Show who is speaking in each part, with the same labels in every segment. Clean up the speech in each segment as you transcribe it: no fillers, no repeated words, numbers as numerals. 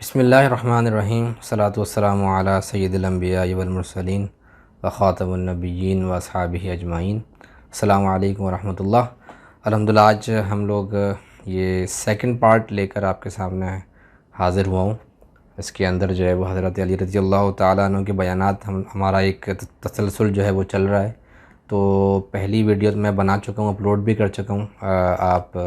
Speaker 1: بسم اللہ الرحمن الرحیم، صلاۃ والسلام علی سید الانبیاء والمرسلین وخاتم النبیین واصحابہ اجمعین۔ السلام علیکم ورحمۃ اللہ۔ الحمدللہ آج ہم لوگ یہ سیکنڈ پارٹ لے کر آپ کے سامنے حاضر ہوا ہوں۔ اس کے اندر جو ہے وہ حضرت علی رضی اللہ تعالیٰ عنہ کے بیانات ہمارا ایک تسلسل جو ہے وہ چل رہا ہے۔ تو پہلی ویڈیو میں بنا چکا ہوں، اپلوڈ بھی کر چکا ہوں، آپ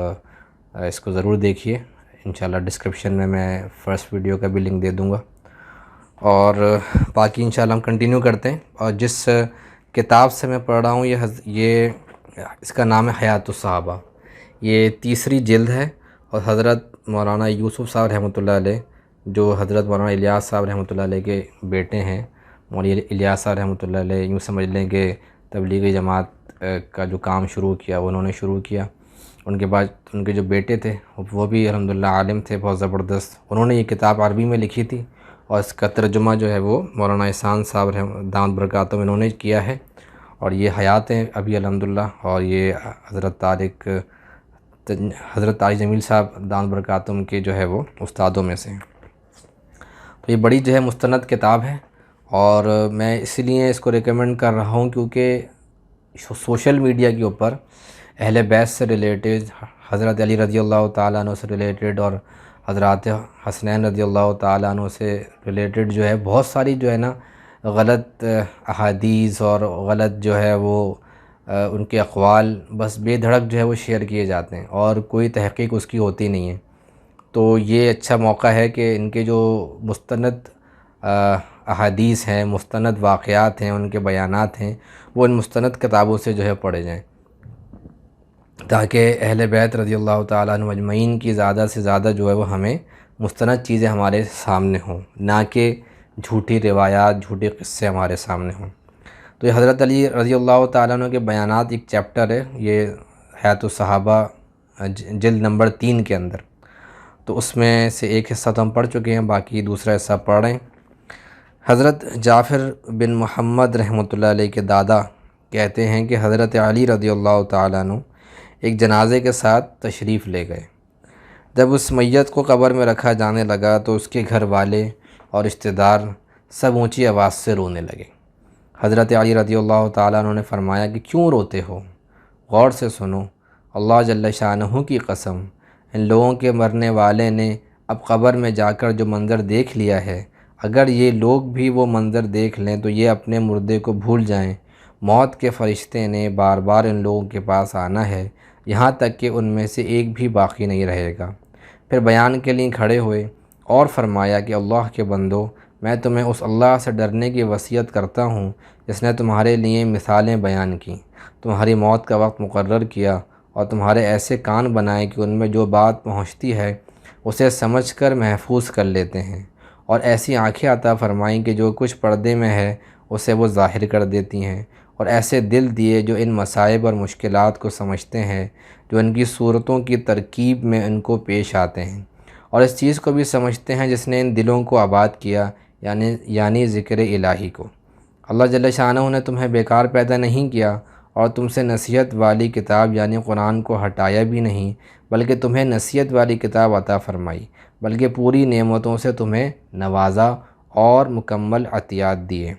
Speaker 1: اس کو ضرور دیکھیے۔ انشاءاللہ ڈسکرپشن میں فرسٹ ویڈیو کا بھی لنک دے دوں گا، اور باقی انشاءاللہ ہم کنٹینیو کرتے ہیں۔ اور جس کتاب سے میں پڑھ رہا ہوں یہ اس کا نام ہے حیات الصحابہ، یہ تیسری جلد ہے، اور حضرت مولانا یوسف صاحب رحمۃ اللہ علیہ، جو حضرت مولانا الیاس صاحب رحمۃ اللہ علیہ کے بیٹے ہیں، مولانا الیاس صاحب رحمۃ اللہ علیہ، یوں سمجھ لیں کہ تبلیغی جماعت کا جو کام شروع کیا وہ انہوں نے شروع کیا۔ ان کے بعد ان کے جو بیٹے تھے وہ بھی الحمدللہ عالم تھے بہت زبردست، انہوں نے یہ کتاب عربی میں لکھی تھی، اور اس کا ترجمہ جو ہے وہ مولانا احسان صاحب دامت برکاتہم انہوں نے کیا ہے، اور یہ حیات ہیں ابھی الحمدللہ۔ اور یہ حضرت طارق جمیل صاحب دامت برکاتہم کے جو ہے وہ استادوں میں سے ہیں۔ تو یہ بڑی جو ہے مستند کتاب ہے، اور میں اسی لیے اس کو ریکمینڈ کر رہا ہوں کیونکہ سوشل میڈیا کے اوپر اہل بیت سے ریلیٹڈ، حضرت علی رضی اللہ تعالیٰ عنہ سے ریلیٹڈ، اور حضرات حسنین رضی اللہ تعالیٰ عنہ سے ریلیٹڈ جو ہے بہت ساری جو ہے نا غلط احادیث اور غلط جو ہے وہ ان کے اقوال بس بے دھڑک جو ہے وہ شیئر کیے جاتے ہیں، اور کوئی تحقیق اس کی ہوتی نہیں ہے۔ تو یہ اچھا موقع ہے کہ ان کے جو مستند احادیث ہیں، مستند واقعات ہیں، ان کے بیانات ہیں، وہ ان مستند کتابوں سے جو ہے پڑھے جائیں، تاکہ اہل بیت رضی اللہ تعالیٰ عنہ اجمعین کی زیادہ سے زیادہ جو ہے وہ ہمیں مستند چیزیں ہمارے سامنے ہوں، نہ کہ جھوٹی روایات، جھوٹے قصے ہمارے سامنے ہوں۔ تو یہ حضرت علی رضی اللہ تعالیٰ عنہ کے بیانات ایک چیپٹر ہے، یہ حیات الصحابہ جلد نمبر 3 کے اندر۔ تو اس میں سے ایک حصہ تو ہم پڑھ چکے ہیں، باقی دوسرا حصہ پڑھ رہے ہیں۔ حضرت جعفر بن محمد رحمۃ اللہ علیہ کے دادا کہتے ہیں کہ حضرت علی رضی اللہ تعالیٰ عنہ ایک جنازے کے ساتھ تشریف لے گئے۔ جب اس میت کو قبر میں رکھا جانے لگا تو اس کے گھر والے اور رشتہ دار سب اونچی آواز سے رونے لگے۔ حضرت علی رضی اللہ تعالیٰ عنہ نے فرمایا کہ کیوں روتے ہو؟ غور سے سنو، اللہ جل شانہ کی قسم، ان لوگوں کے مرنے والے نے اب قبر میں جا کر جو منظر دیکھ لیا ہے، اگر یہ لوگ بھی وہ منظر دیکھ لیں تو یہ اپنے مردے کو بھول جائیں۔ موت کے فرشتے نے بار بار ان لوگوں کے پاس آنا ہے، یہاں تک کہ ان میں سے ایک بھی باقی نہیں رہے گا۔ پھر بیان کے لیے کھڑے ہوئے اور فرمایا کہ اللہ کے بندو، میں تمہیں اس اللہ سے ڈرنے کی وصیت کرتا ہوں جس نے تمہارے لیے مثالیں بیان کیں، تمہاری موت کا وقت مقرر کیا، اور تمہارے ایسے کان بنائے کہ ان میں جو بات پہنچتی ہے اسے سمجھ کر محفوظ کر لیتے ہیں، اور ایسی آنکھیں عطا فرمائیں کہ جو کچھ پردے میں ہے اسے وہ ظاہر کر دیتی ہیں، اور ایسے دل دیے جو ان مصائب اور مشکلات کو سمجھتے ہیں جو ان کی صورتوں کی ترکیب میں ان کو پیش آتے ہیں، اور اس چیز کو بھی سمجھتے ہیں جس نے ان دلوں کو آباد کیا، یعنی ذکر الہی کو۔ اللہ جل شانہ نے تمہیں بیکار پیدا نہیں کیا، اور تم سے نصیحت والی کتاب یعنی قرآن کو ہٹایا بھی نہیں، بلکہ تمہیں نصیحت والی کتاب عطا فرمائی، بلکہ پوری نعمتوں سے تمہیں نوازا اور مکمل عطیات دیے،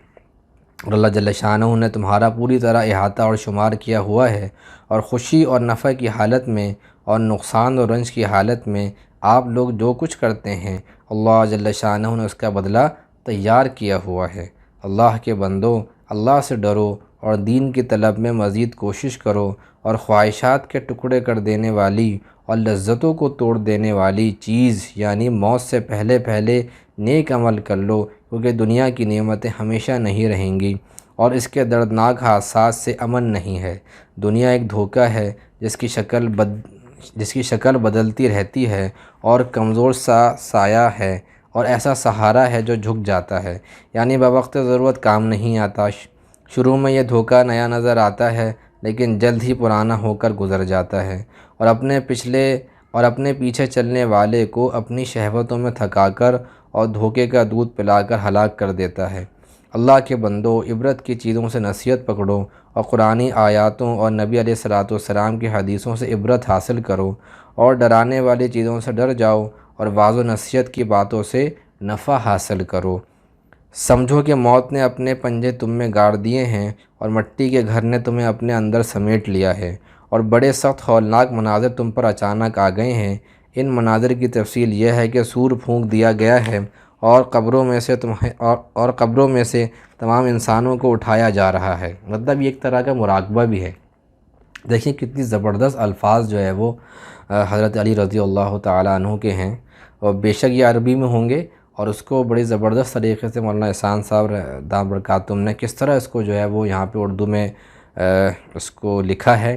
Speaker 1: اور اللہ جل شانہ نے تمہارا پوری طرح احاطہ اور شمار کیا ہوا ہے، اور خوشی اور نفع کی حالت میں اور نقصان اور رنج کی حالت میں آپ لوگ جو کچھ کرتے ہیں اللہ جل شانہ نے اس کا بدلہ تیار کیا ہوا ہے۔ اللہ کے بندو، اللہ سے ڈرو اور دین کی طلب میں مزید کوشش کرو، اور خواہشات کے ٹکڑے کر دینے والی اور لذتوں کو توڑ دینے والی چیز یعنی موت سے پہلے پہلے نیک عمل کر لو، کیونکہ دنیا کی نعمتیں ہمیشہ نہیں رہیں گی، اور اس کے دردناک حادثات سے امن نہیں ہے۔ دنیا ایک دھوکہ ہے جس کی شکل بدلتی رہتی ہے، اور کمزور سا سایہ ہے، اور ایسا سہارا ہے جو جھک جاتا ہے، یعنی بوقت ضرورت کام نہیں آتا۔ شروع میں یہ دھوکہ نیا نظر آتا ہے، لیکن جلد ہی پرانا ہو کر گزر جاتا ہے، اور اپنے پیچھے چلنے والے کو اپنی شہوتوں میں تھکا کر اور دھوکے کا دودھ پلا کر ہلاک کر دیتا ہے۔ اللہ کے بندو، عبرت کی چیزوں سے نصیحت پکڑو، اور قرآنی آیاتوں اور نبی علیہ الصلوۃ والسلام کی حدیثوں سے عبرت حاصل کرو، اور ڈرانے والی چیزوں سے ڈر جاؤ، اور واعظ و نصیحت کی باتوں سے نفع حاصل کرو۔ سمجھو کہ موت نے اپنے پنجے تم میں گاڑ دیے ہیں اور مٹی کے گھر نے تمہیں اپنے اندر سمیٹ لیا ہے، اور بڑے سخت ہولناک مناظر تم پر اچانک آ گئے ہیں۔ ان مناظر کی تفصیل یہ ہے کہ سور پھونک دیا گیا ہے اور قبروں میں سے تمام انسانوں کو اٹھایا جا رہا ہے۔ مطلب یہ ایک طرح کا مراقبہ بھی ہے۔ دیکھیں کتنی زبردست الفاظ جو ہے وہ حضرت علی رضی اللہ تعالیٰ عنہ کے ہیں، اور بے شک یہ عربی میں ہوں گے، اور اس کو بڑی زبردست طریقے سے مولانا احسان صاحب دام برکاتہم نے کس طرح اس کو جو ہے وہ یہاں پہ اردو میں اس کو لکھا ہے،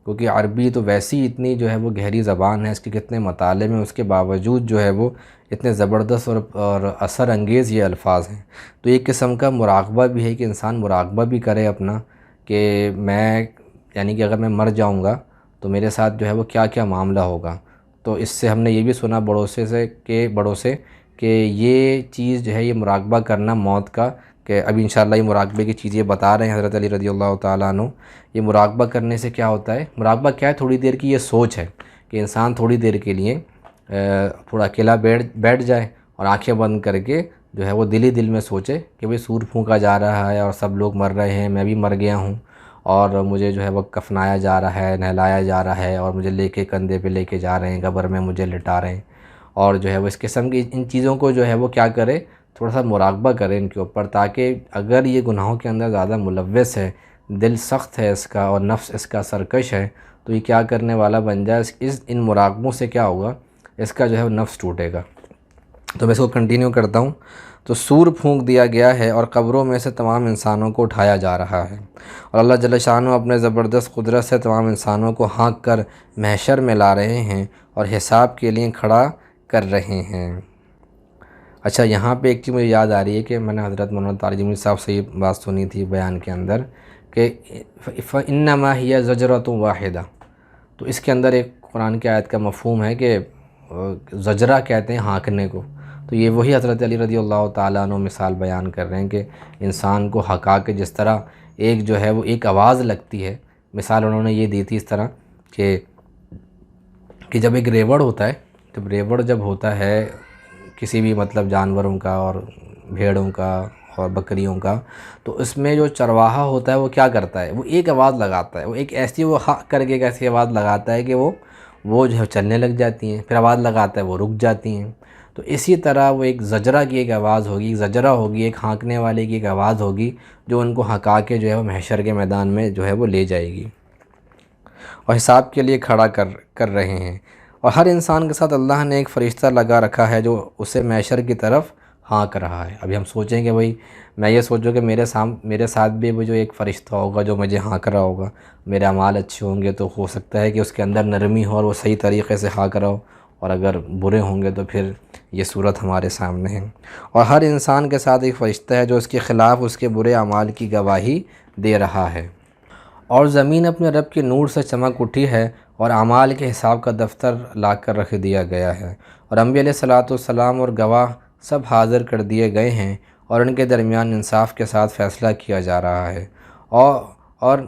Speaker 1: کیونکہ عربی تو ویسی اتنی جو ہے وہ گہری زبان ہے، اس کے کتنے مطالعے میں، اس کے باوجود جو ہے وہ اتنے زبردست اور اثر انگیز یہ الفاظ ہیں۔ تو ایک قسم کا مراقبہ بھی ہے کہ انسان مراقبہ بھی کرے اپنا، کہ میں یعنی کہ اگر میں مر جاؤں گا تو میرے ساتھ جو ہے وہ کیا کیا معاملہ ہوگا۔ تو اس سے ہم نے یہ بھی سنا بڑوں سے کہ یہ چیز جو ہے یہ مراقبہ کرنا موت کا، کہ ابھی انشاءاللہ یہ مراقبے کی چیزیں بتا رہے ہیں حضرت علی رضی اللہ تعالیٰ عنہ۔ یہ مراقبہ کرنے سے کیا ہوتا ہے؟ مراقبہ کیا ہے؟ تھوڑی دیر کی یہ سوچ ہے کہ انسان تھوڑی دیر کے لیے تھوڑا اکیلا بیٹھ جائے اور آنکھیں بند کر کے جو ہے وہ دل ہی دل میں سوچے کہ بھئی سور پھونکا جا رہا ہے اور سب لوگ مر رہے ہیں، میں بھی مر گیا ہوں، اور مجھے جو ہے وہ کفنایا جا رہا ہے، نہلایا جا رہا ہے، اور مجھے لے کے کندھے پہ لے کے جا رہے ہیں، قبر میں مجھے لٹا رہے ہیں، اور جو ہے وہ اس قسم کی ان چیزوں کو جو ہے وہ کیا کرے، تھوڑا سا مراقبہ کرے ان کے اوپر، تاکہ اگر یہ گناہوں کے اندر زیادہ ملوث ہے، دل سخت ہے اس کا اور نفس اس کا سرکش ہے، تو یہ کیا کرنے والا بن جائے، ان مراقبوں سے کیا ہوگا، اس کا جو ہے وہ نفس ٹوٹے گا۔ تو میں اس کو کنٹینیو کرتا ہوں۔ تو سور پھونک دیا گیا ہے اور قبروں میں سے تمام انسانوں کو اٹھایا جا رہا ہے، اور اللہ جل شانہ اپنے زبردست قدرت سے تمام انسانوں کو ہانک کر محشر میں لا رہے ہیں اور حساب کے لیے کھڑا کر رہے ہیں۔ اچھا، یہاں پہ ایک چیز مجھے یاد آ رہی ہے کہ میں نے حضرت مولانا طارق جمیل صاحب سے یہ بات سنی تھی بیان کے اندر کہ فَإِنَّمَا هِيَ زَجْرَةٌ وَاحِدَةٌ، تو اس کے اندر ایک قرآن کی آیت کا مفہوم ہے کہ زجرہ کہتے ہیں ہانکنے کو، تو یہ وہی حضرت علی رضی اللہ تعالیٰ عنہ مثال بیان کر رہے ہیں کہ انسان کو ہکا کے جس طرح ایک جو ہے وہ ایک آواز لگتی ہے، مثال انہوں نے یہ دی تھی اس طرح کہ جب ایک ریوڑ ہوتا ہے، جب ہوتا ہے کسی بھی مطلب جانوروں کا اور بھیڑوں کا اور بکریوں کا، تو اس میں جو چرواہا ہوتا ہے وہ کیا کرتا ہے، وہ ایک آواز لگاتا ہے، وہ ایک ایسی وہ ہاں کر کے ایک ایسی آواز لگاتا ہے کہ وہ جو ہے چلنے لگ جاتی ہیں، پھر آواز لگاتا ہے وہ رک جاتی ہیں۔ تو اسی طرح وہ ایک زجرہ کی ایک آواز ہوگی، ایک زجرہ ہوگی، ایک ہانکنے والے کی ایک آواز ہوگی جو ان کو ہکا کے جو ہے وہ محشر کے میدان میں جو ہے وہ لے جائے گی اور حساب کے لیے کھڑا کر رہے ہیں۔ اور ہر انسان کے ساتھ اللہ نے ایک فرشتہ لگا رکھا ہے جو اسے محشر کی طرف ہانک رہا ہے۔ ابھی ہم سوچیں کہ بھئی میں یہ سوچوں کہ میرے ساتھ بھی وہ جو ایک فرشتہ ہوگا جو مجھے ہانک رہا ہوگا، میرے اعمال اچھے ہوں گے تو ہو سکتا ہے کہ اس کے اندر نرمی ہو اور وہ صحیح طریقے سے ہانک رہا ہو، اور اگر برے ہوں گے تو پھر یہ صورت ہمارے سامنے ہے۔ اور ہر انسان کے ساتھ ایک فرشتہ ہے جو اس کے خلاف اس کے برے اعمال کی گواہی دے رہا ہے۔ اور زمین اپنے رب کے نور سے چمک اٹھی ہے اور اعمال کے حساب کا دفتر لا کر رکھ دیا گیا ہے، اور انبیاء علیہ الصلاۃ اور گواہ سب حاضر کر دیے گئے ہیں، اور ان کے درمیان انصاف کے ساتھ فیصلہ کیا جا رہا ہے، اور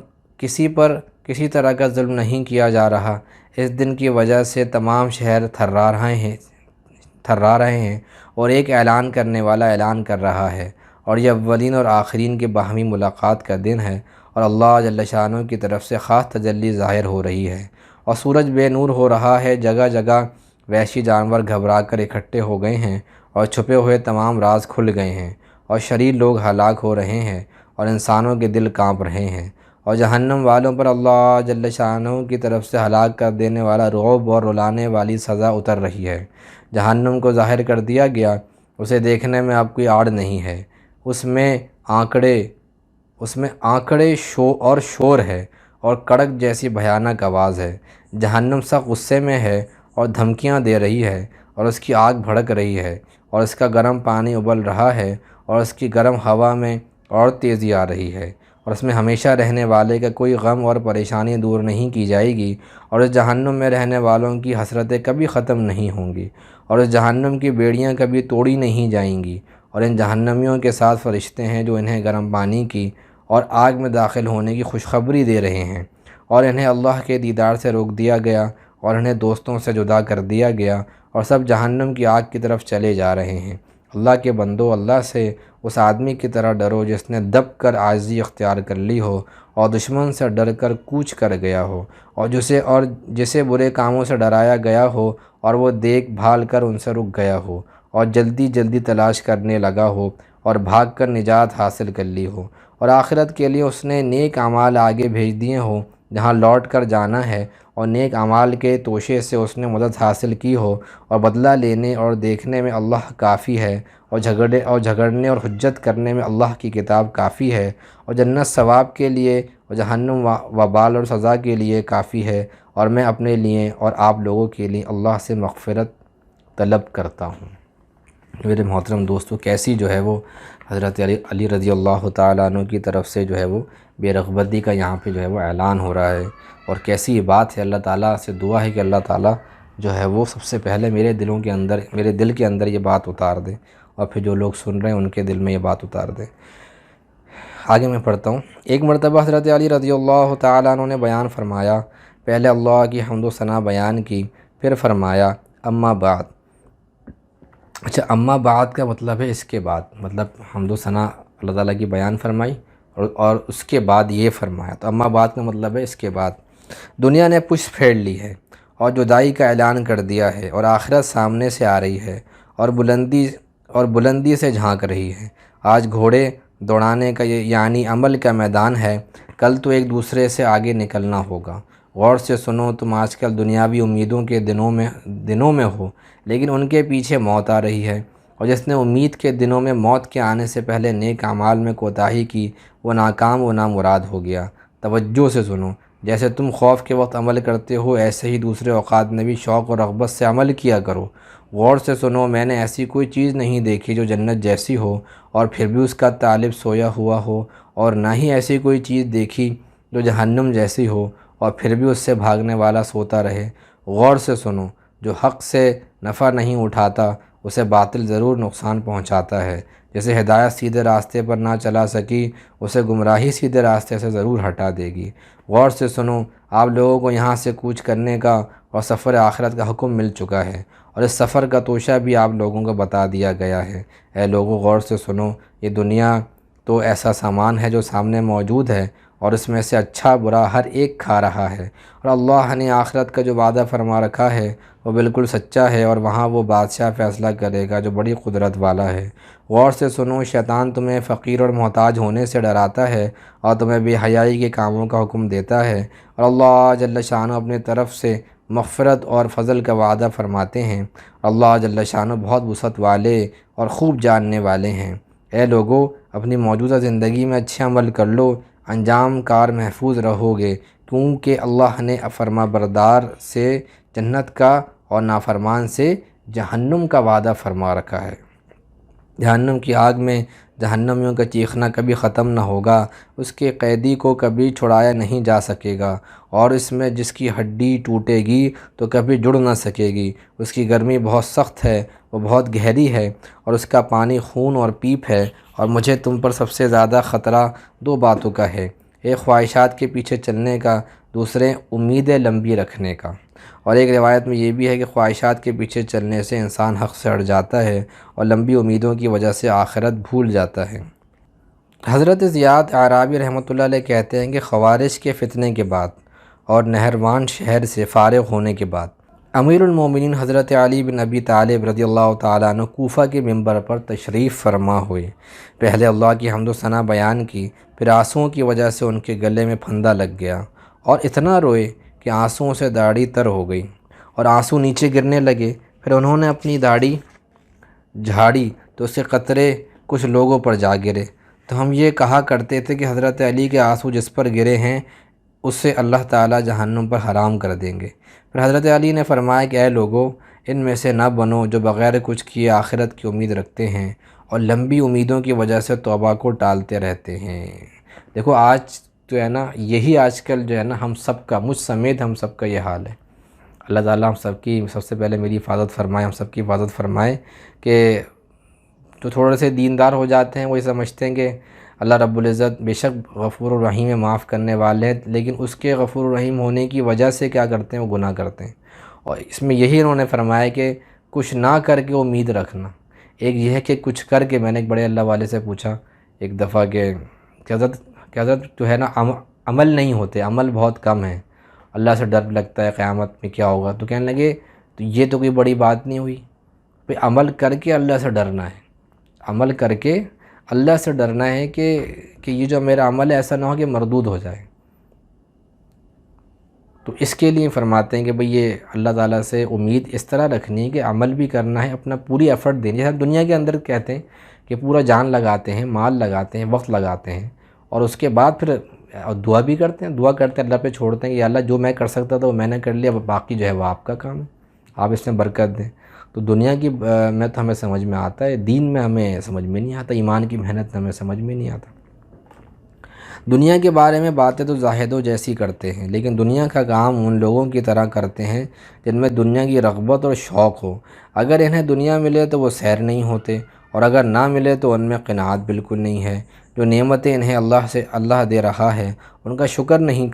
Speaker 1: کسی پر کسی طرح کا ظلم نہیں کیا جا رہا۔ اس دن کی وجہ سے تمام شہر تھرا رہے ہیں اور ایک اعلان کرنے والا اعلان کر رہا ہے، اور یہ اولین اور آخرین کے باہمی ملاقات کا دن ہے، اور اللہ جل شانہ کی طرف سے خاص تجلی ظاہر ہو رہی ہے، اور سورج بے نور ہو رہا ہے، جگہ جگہ وحشی جانور گھبرا کر اکٹھے ہو گئے ہیں، اور چھپے ہوئے تمام راز کھل گئے ہیں، اور شریر لوگ ہلاک ہو رہے ہیں، اور انسانوں کے دل کانپ رہے ہیں، اور جہنم والوں پر اللہ جل شانہ کی طرف سے ہلاک کر دینے والا رعب اور رلانے والی سزا اتر رہی ہے۔ جہنم کو ظاہر کر دیا گیا، اسے دیکھنے میں اب کوئی آڑ نہیں ہے، اس میں آنکڑے اور شور ہے اور کڑک جیسی بھیانک آواز ہے۔ جہنم سخت غصے میں ہے اور دھمکیاں دے رہی ہے، اور اس کی آگ بھڑک رہی ہے، اور اس کا گرم پانی ابل رہا ہے، اور اس کی گرم ہوا میں اور تیزی آ رہی ہے، اور اس میں ہمیشہ رہنے والے کا کوئی غم اور پریشانی دور نہیں کی جائے گی، اور اس جہنم میں رہنے والوں کی حسرتیں کبھی ختم نہیں ہوں گی، اور اس جہنم کی بیڑیاں کبھی توڑی نہیں جائیں گی، اور ان جہنمیوں کے ساتھ فرشتے ہیں جو انہیں گرم پانی کی اور آگ میں داخل ہونے کی خوشخبری دے رہے ہیں، اور انہیں اللہ کے دیدار سے روک دیا گیا اور انہیں دوستوں سے جدا کر دیا گیا، اور سب جہنم کی آگ کی طرف چلے جا رہے ہیں، اللہ کے بندو، اللہ سے اس آدمی کی طرح ڈرو جس نے دب کر عاجزی اختیار کر لی ہو اور دشمن سے ڈر کر کوچ کر گیا ہو، اور جسے برے کاموں سے ڈرایا گیا ہو اور وہ دیکھ بھال کر ان سے رک گیا ہو اور جلدی جلدی تلاش کرنے لگا ہو اور بھاگ کر نجات حاصل کر لی ہو، اور آخرت کے لیے اس نے نیک اعمال آگے بھیج دیے ہوں جہاں لوٹ کر جانا ہے، اور نیک اعمال کے توشے سے اس نے مدد حاصل کی ہو، اور بدلہ لینے اور دیکھنے میں اللہ کافی ہے، اور جھگڑنے اور حجت کرنے میں اللہ کی کتاب کافی ہے، اور جنت ثواب کے لیے اور جہنم وبال اور سزا کے لیے کافی ہے، اور میں اپنے لیے اور آپ لوگوں کے لیے اللہ سے مغفرت طلب کرتا ہوں۔ میرے محترم دوستو، کیسی جو ہے وہ حضرت علی رضی اللہ تعالیٰ عنہ کی طرف سے جو ہے وہ بے رغبتی کا یہاں پہ جو ہے وہ اعلان ہو رہا ہے، اور کیسی یہ بات ہے۔ اللہ تعالیٰ سے دعا ہے کہ اللہ تعالیٰ جو ہے وہ سب سے پہلے میرے دل کے اندر یہ بات اتار دے، اور پھر جو لوگ سن رہے ہیں ان کے دل میں یہ بات اتار دے۔ آگے میں پڑھتا ہوں۔ ایک مرتبہ حضرت علی رضی اللہ تعالیٰ عنہ نے بیان فرمایا، پہلے اللہ کی حمد و ثنا بیان کی، پھر فرمایا اما بعد۔ اچھا، اما بعد کا مطلب ہے اس کے بعد، مطلب حمد و ثنا اللہ تعالیٰ کی بیان فرمائی اور اس کے بعد یہ فرمایا، تو اما بعد کا مطلب ہے اس کے بعد۔ دنیا نے پشت پھیر لی ہے اور جدائی کا اعلان کر دیا ہے، اور آخرت سامنے سے آ رہی ہے اور بلندی سے جھانک رہی ہے۔ آج گھوڑے دوڑانے کا یعنی عمل کا میدان ہے، کل تو ایک دوسرے سے آگے نکلنا ہوگا۔ غور سے سنو، تم آج کل دنیاوی امیدوں کے دنوں میں ہو، لیکن ان کے پیچھے موت آ رہی ہے، اور جس نے امید کے دنوں میں موت کے آنے سے پہلے نیک اعمال میں کوتاہی کی، وہ ناکام و نامراد ہو گیا۔ توجہ سے سنو، جیسے تم خوف کے وقت عمل کرتے ہو، ایسے ہی دوسرے اوقات میں بھی شوق و رغبت سے عمل کیا کرو۔ غور سے سنو، میں نے ایسی کوئی چیز نہیں دیکھی جو جنت جیسی ہو اور پھر بھی اس کا طالب سویا ہوا ہو، اور نہ ہی ایسی کوئی چیز دیکھی جو جہنم جیسی ہو اور پھر بھی اس سے بھاگنے والا سوتا رہے۔ غور سے سنو، جو حق سے نفع نہیں اٹھاتا اسے باطل ضرور نقصان پہنچاتا ہے، جیسے ہدایت سیدھے راستے پر نہ چلا سکی اسے گمراہی سیدھے راستے سے ضرور ہٹا دے گی۔ غور سے سنو، آپ لوگوں کو یہاں سے کوچ کرنے کا اور سفر آخرت کا حکم مل چکا ہے، اور اس سفر کا توشہ بھی آپ لوگوں کو بتا دیا گیا ہے۔ اے لوگوں، غور سے سنو، یہ دنیا تو ایسا سامان ہے جو سامنے موجود ہے، اور اس میں سے اچھا برا ہر ایک کھا رہا ہے، اور اللہ نے آخرت کا جو وعدہ فرما رکھا ہے وہ بالکل سچا ہے، اور وہاں وہ بادشاہ فیصلہ کرے گا جو بڑی قدرت والا ہے۔ غور سے سنو، شیطان تمہیں فقیر اور محتاج ہونے سے ڈراتا ہے اور تمہیں بے حیائی کے کاموں کا حکم دیتا ہے، اور اللہ جل شانہ اپنے طرف سے مغفرت اور فضل کا وعدہ فرماتے ہیں۔ اللہ جل شانہ بہت وسعت والے اور خوب جاننے والے ہیں۔ اے لوگو، اپنی موجودہ زندگی میں اچھے عمل کر لو، انجام کار محفوظ رہو گے، کیونکہ اللہ نے فرما بردار سے جنت کا اور نافرمان سے جہنم کا وعدہ فرما رکھا ہے۔ جہنم کی آگ میں جہنمیوں کا چیخنا کبھی ختم نہ ہوگا، اس کے قیدی کو کبھی چھڑایا نہیں جا سکے گا، اور اس میں جس کی ہڈی ٹوٹے گی تو کبھی جڑ نہ سکے گی۔ اس کی گرمی بہت سخت ہے، وہ بہت گہری ہے، اور اس کا پانی خون اور پیپ ہے۔ اور مجھے تم پر سب سے زیادہ خطرہ دو باتوں کا ہے، ایک خواہشات کے پیچھے چلنے کا، دوسرے امیدیں لمبی رکھنے کا۔ اور ایک روایت میں یہ بھی ہے کہ خواہشات کے پیچھے چلنے سے انسان حق سے ہٹ جاتا ہے، اور لمبی امیدوں کی وجہ سے آخرت بھول جاتا ہے۔ حضرت زیاد اعرابی رحمۃ اللہ علیہ کہتے ہیں کہ خوارج کے فتنے کے بعد اور نہروان شہر سے فارغ ہونے کے بعد امیر المومنین حضرت علی بن ابی طالب رضی اللہ تعالیٰ عنہ کوفہ کے منبر پر تشریف فرما ہوئے۔ پہلے اللہ کی حمد و ثنا بیان کی، پھر آنسوؤں کی وجہ سے ان کے گلے میں پھندا لگ گیا، اور اتنا روئے کہ آنسوؤں سے داڑھی تر ہو گئی اور آنسو نیچے گرنے لگے۔ پھر انہوں نے اپنی داڑھی جھاڑی تو اس کے قطرے کچھ لوگوں پر جا گرے، تو ہم یہ کہا کرتے تھے کہ حضرت علی کے آنسو جس پر گرے ہیں اسے اللہ تعالیٰ جہنم پر حرام کر دیں گے۔ پھر حضرت علی نے فرمایا کہ اے لوگو، ان میں سے نہ بنو جو بغیر کچھ کیے آخرت کی امید رکھتے ہیں اور لمبی امیدوں کی وجہ سے توبہ کو ٹالتے رہتے ہیں۔ دیکھو، آج تو ہے نا، یہی آج کل جو ہے نا ہم سب کا، مجھ سمیت ہم سب کا یہ حال ہے۔ اللہ تعالیٰ ہم سب کی، سب سے پہلے میری حفاظت فرمائے، ہم سب کی حفاظت فرمائے کہ جو تھوڑے سے دیندار ہو جاتے ہیں وہی سمجھتے ہیں کہ اللہ رب العزت بے شک غفور الرحیم ہے، معاف کرنے والے ہیں، لیکن اس کے غفور الرحیم ہونے کی وجہ سے کیا کرتے ہیں، وہ گناہ کرتے ہیں۔ اور اس میں یہی انہوں نے فرمایا کہ کچھ نہ کر کے امید رکھنا، ایک یہ ہے کہ کچھ کر کے، میں نے ایک بڑے اللہ والے سے پوچھا ایک دفعہ کہ حضرت جو ہے نا عمل نہیں ہوتے، عمل بہت کم ہے، اللہ سے ڈر لگتا ہے قیامت میں کیا ہوگا، تو کہنے لگے تو یہ تو کوئی بڑی بات نہیں ہوئی، بھئی عمل کر کے اللہ سے ڈرنا ہے، عمل کر کے اللہ سے ڈرنا ہے کہ یہ جو میرا عمل ہے ایسا نہ ہو کہ مردود ہو جائے۔ تو اس کے لیے فرماتے ہیں کہ بھئی یہ اللہ تعالیٰ سے امید اس طرح رکھنی ہے کہ عمل بھی کرنا ہے، اپنا پوری ایفرٹ دینی ہے۔ دنیا کے اندر کہتے ہیں کہ پورا جان لگاتے ہیں، مال لگاتے ہیں، وقت لگاتے ہیں، اور اس کے بعد پھر دعا بھی کرتے ہیں، دعا کرتے ہیں، اللہ پہ چھوڑتے ہیں کہ یا اللہ جو میں کر سکتا تھا وہ میں نے کر لیا، باقی جو ہے وہ آپ کا کام ہے، آپ اس میں برکت دیں۔ تو دنیا کی میں تو ہمیں سمجھ میں آتا ہے، دین میں ہمیں سمجھ میں نہیں آتا، ایمان کی محنت ہمیں سمجھ میں نہیں آتا۔ دنیا کے بارے میں باتیں تو زاہدوں جیسی کرتے ہیں، لیکن دنیا کا کام ان لوگوں کی طرح کرتے ہیں جن میں دنیا کی رغبت اور شوق ہو۔ اگر انہیں دنیا ملے تو وہ سیر نہیں ہوتے، اور اگر نہ ملے تو ان میں قناعت بالکل نہیں ہے۔ جو نعمتیں انہیں اللہ دے رہا ہے ان کا شکر نہیں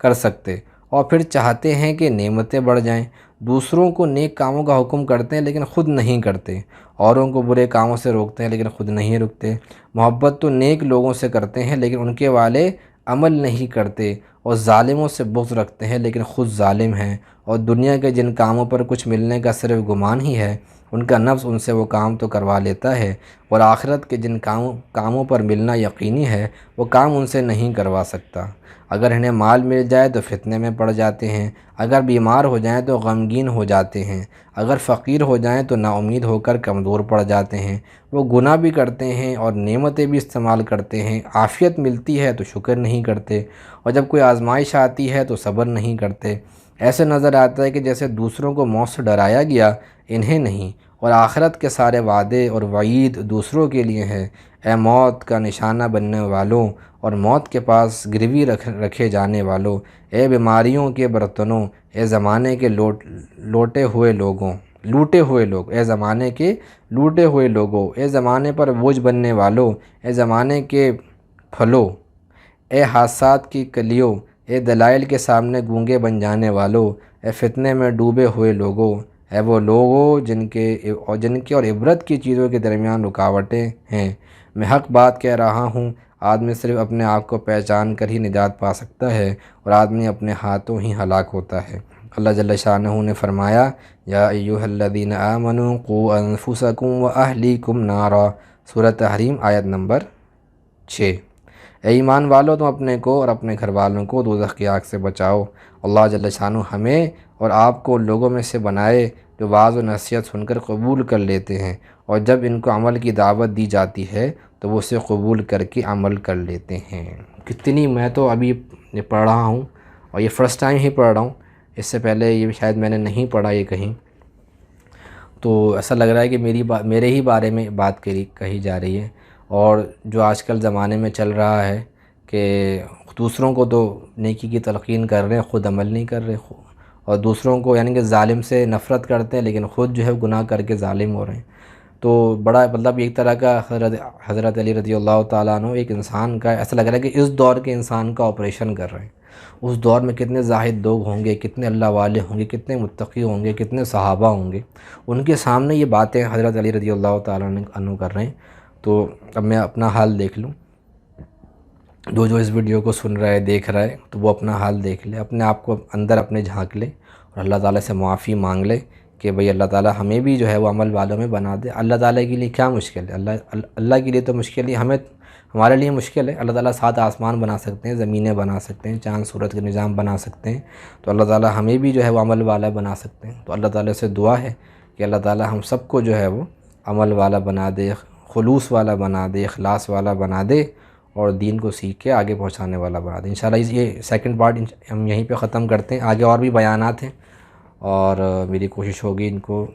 Speaker 1: کر سکتے، اور پھر چاہتے ہیں کہ نعمتیں بڑھ جائیں۔ دوسروں کو نیک کاموں کا حکم کرتے ہیں لیکن خود نہیں کرتے، اوروں کو برے کاموں سے روکتے ہیں لیکن خود نہیں رکتے۔ محبت تو نیک لوگوں سے کرتے ہیں لیکن ان کے والے عمل نہیں کرتے، اور ظالموں سے بغض رکھتے ہیں لیکن خود ظالم ہیں۔ اور دنیا کے جن کاموں پر کچھ ملنے کا صرف گمان ہی ہے، ان کا نفس ان سے وہ کام تو کروا لیتا ہے، اور آخرت کے جن کاموں پر ملنا یقینی ہے وہ کام ان سے نہیں کروا سکتا۔ اگر انہیں مال مل جائے تو فتنے میں پڑ جاتے ہیں، اگر بیمار ہو جائیں تو غمگین ہو جاتے ہیں، اگر فقیر ہو جائیں تو نا امید ہو کر کمزور پڑ جاتے ہیں۔ وہ گناہ بھی کرتے ہیں اور نعمتیں بھی استعمال کرتے ہیں، عافیت ملتی ہے تو شکر نہیں کرتے، اور جب کوئی آزمائش آتی ہے تو صبر نہیں کرتے۔ ایسے نظر آتا ہے کہ جیسے دوسروں کو موت سے ڈرایا گیا، انہیں نہیں، اور آخرت کے سارے وعدے اور وعید دوسروں کے لیے ہیں۔ اے موت کا نشانہ بننے والوں اور موت کے پاس گروی رکھے جانے والوں، اے بیماریوں کے برتنوں، اے زمانے کے لوٹے ہوئے لوگ، اے زمانے کے لوٹے ہوئے لوگوں، اے زمانے پر بوجھ بننے والوں، اے زمانے کے پھلوں، اے حادثات کی کلیوں، اے دلائل کے سامنے گونگے بن جانے والوں، اے فتنے میں ڈوبے ہوئے لوگوں، اے وہ لوگوں جن کے اور عبرت کی چیزوں کے درمیان رکاوٹیں ہیں۔ میں حق بات کہہ رہا ہوں، آدمی صرف اپنے آپ کو پہچان کر ہی نجات پا سکتا ہے، اور آدمی اپنے ہاتھوں ہی ہلاک ہوتا ہے۔ اللہ جل شانہ نے فرمایا، یا ایھا الذین آمنوا قوا انفسکم واہلیکم نارا، سورۃ تحریم آیت نمبر 6۔ اے ایمان والو، تم اپنے کو اور اپنے گھر والوں کو دوزخ کی آگ سے بچاؤ۔ اللہ جل شانہ ہمیں اور آپ کو لوگوں میں سے بنائے جو واعظ و نصیحت سن کر قبول کر لیتے ہیں، اور جب ان کو عمل کی دعوت دی جاتی ہے تو وہ اسے قبول کر کے عمل کر لیتے ہیں۔ میں تو ابھی یہ پڑھ رہا ہوں، اور یہ فرسٹ ٹائم ہی پڑھ رہا ہوں، اس سے پہلے یہ شاید میں نے نہیں پڑھا یہ کہیں، تو ایسا لگ رہا ہے کہ میرے ہی بارے میں بات کہی جا رہی ہے۔ اور جو آج کل زمانے میں چل رہا ہے کہ دوسروں کو تو نیکی کی تلقین کر رہے ہیں، خود عمل نہیں کر رہے، اور دوسروں کو یعنی کہ ظالم سے نفرت کرتے ہیں لیکن خود جو ہے گناہ کر کے ظالم ہو رہے ہیں۔ تو بڑا مطلب ایک طرح کا حضرت علی رضی اللہ تعالیٰ عنہ ایک انسان کا ایسا لگ رہا ہے کہ اس دور کے انسان کا آپریشن کر رہے ہیں۔ اس دور میں کتنے زاہد لوگ ہوں گے، کتنے اللہ والے ہوں گے، کتنے متقی ہوں گے، کتنے صحابہ ہوں گے، ان کے سامنے یہ باتیں حضرت علی رضی اللہ تعالیٰ عنہ کر رہے ہیں۔ تو اب میں اپنا حال دیکھ لوں، جو اس ویڈیو کو سن رہا ہے، دیکھ رہا ہے، تو وہ اپنا حال دیکھ لے، اپنے آپ کو اندر اپنے جھانک لے، اور اللہ تعالیٰ سے معافی مانگ لے کہ بھئی اللہ تعالیٰ ہمیں بھی جو ہے وہ عمل والوں میں بنا دے۔ اللہ تعالیٰ کے لیے کیا مشکل ہے؟ اللہ کے لیے تو مشکل ہی ہمارے لیے مشکل ہے۔ اللہ تعالیٰ 7 آسمان بنا سکتے ہیں، زمینیں بنا سکتے ہیں، چاند سورج کا نظام بنا سکتے ہیں، تو اللہ تعالیٰ ہمیں بھی جو ہے وہ عمل والا بنا سکتے ہیں۔ تو اللہ تعالیٰ سے دعا ہے کہ اللہ تعالیٰ ہم سب کو جو ہے وہ عمل والا بنا دے، خلوص والا بنا دے، اخلاص والا بنا دے، اور دین کو سیکھ کے آگے پہنچانے والا بنا دے۔ انشاءاللہ یہ سیکنڈ پارٹ ہم یہیں پہ ختم کرتے ہیں۔ آگے اور بھی بیانات ہیں، اور میری کوشش ہوگی ان کو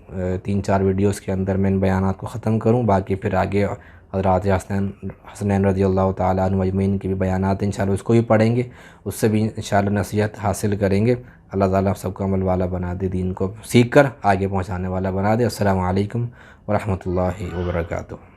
Speaker 1: 3-4 ویڈیوز کے اندر میں ان بیانات کو ختم کروں۔ باقی پھر آگے حضرات حسنین رضی اللہ تعالیٰ عنہ اجمعین کی بھی بیانات ہیں، انشاءاللہ اس کو بھی پڑھیں گے، اس سے بھی انشاءاللہ نصیحت حاصل کریں گے۔ اللہ تعالیٰ سب کو عمل والا بنا دے، دین کو سیکھ کر آگے پہنچانے والا بنا دے۔ السلام علیکم ورحمۃ اللہ وبرکاتہ۔